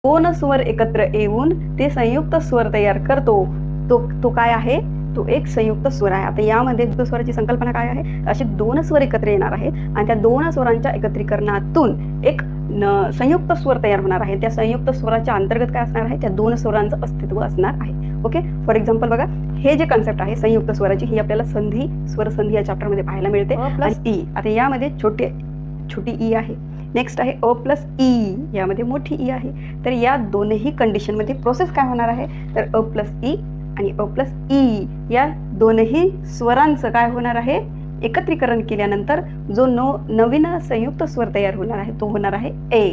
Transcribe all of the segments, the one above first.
दोन स्वर एकत्र येऊन ते संयुक्त स्वर तयार करतो तो काय आहे, तो एक संयुक्त स्वर आहे। आता यामध्ये स्वराची संकल्पना काय आहे, असे दोन स्वर एकत्र येणार आहेत आणि त्या दोन स्वरांच्या एकत्रीकरणातून एक संयुक्त स्वर तयार होणार आहे। त्या संयुक्त स्वराच्या अंतर्गत काय असणार आहे, त्या दोन स्वरांचं अस्तित्व असणार आहे। ओके, फॉर एक्झाम्पल बघा, हे जे कन्सेप्ट आहे संयुक्त स्वराची, ही आपल्याला संधी स्वर संधी या चॅप्टर मध्ये पाहायला मिळते। प्लस ई, आता यामध्ये छोटी ई आहे, नेक्स्ट आहे अ प्लस ई, यामध्ये मोठी ई आहे। तर या दोनही कंडिशन मध्ये प्रोसेस काय होणार आहे, तर अ प्लस ई आणि अ प्लस ई या दोनही स्वरांचं काय होणार आहे, एकत्रीकरण केल्यानंतर जो नवीन संयुक्त स्वर तयार होणार आहे तो होणार आहे ए।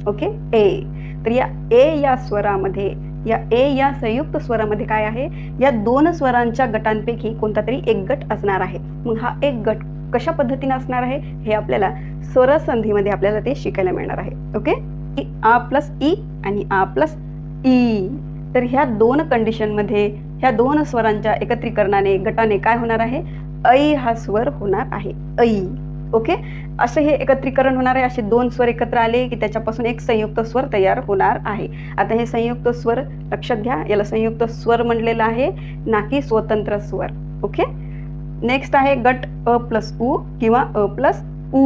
ओके, ए। तर या ए या स्वरामध्ये, या ए या संयुक्त स्वरामध्ये काय आहे, या दोन स्वरांच्या गटांपैकी कोणता तरी एक गट असणार आहे। मग हा एक गट कशा पद्धतीने असणार आहे हे आपल्याला स्वरसंधीमध्ये आपल्याला ते शिकायला मिळणार आहे। ओके, आ प्लस ई आणि आ प्लस ई, तर ह्या दोन कंडिशन मध्ये ह्या दोन स्वरांच्या एकत्रीकरणाने गटाने काय होणार आहे, ऐ हा स्वर होणार आहे, ऐ। ओके, असं हे एकत्रीकरण होणार आहे, असे दोन स्वर एकत्र आले की त्याच्यापासून एक संयुक्त स्वर तयार होणार आहे। आता हे संयुक्त स्वर लक्षात घ्या, याला संयुक्त स्वर म्हणलेलं आहे, ना की स्वतंत्र स्वर। ओके, नेक्स्ट आहे गट अ प्लस उ किंवा अ प्लस उ।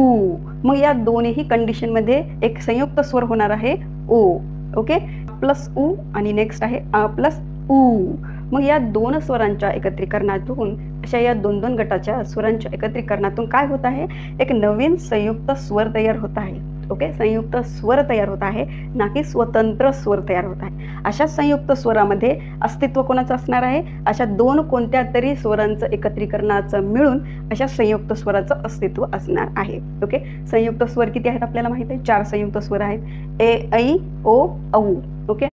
मग या दोन्ही कंडिशन मध्ये एक संयुक्त स्वर होणार आहे ओ। ओके, प्लस उ आणि नेक्स्ट आहे आ प्लस उ। मग या दोन स्वरांच्या एकत्रीकरणातून, अशा या दोन दोन गटाच्या स्वरांच्या एकत्रीकरणातून काय होत आहे, एक नवीन संयुक्त स्वर तयार होत आहे। ओके, संयुक्त स्वर तयार होत आहे, ना की स्वतंत्र स्वर तयार होत आहे। अशा संयुक्त स्वरामध्ये अस्तित्व कोणाचं असणार आहे, अशा दोन कोणत्या तरी स्वरांचं एकत्रीकरणाचं मिळून अशा संयुक्त स्वराचं अस्तित्व असणार आहे। ओके, संयुक्त स्वर किती आहेत आपल्याला माहिती आहे, 4 संयुक्त स्वर आहेत, ए ऐ ओ औ। ओके,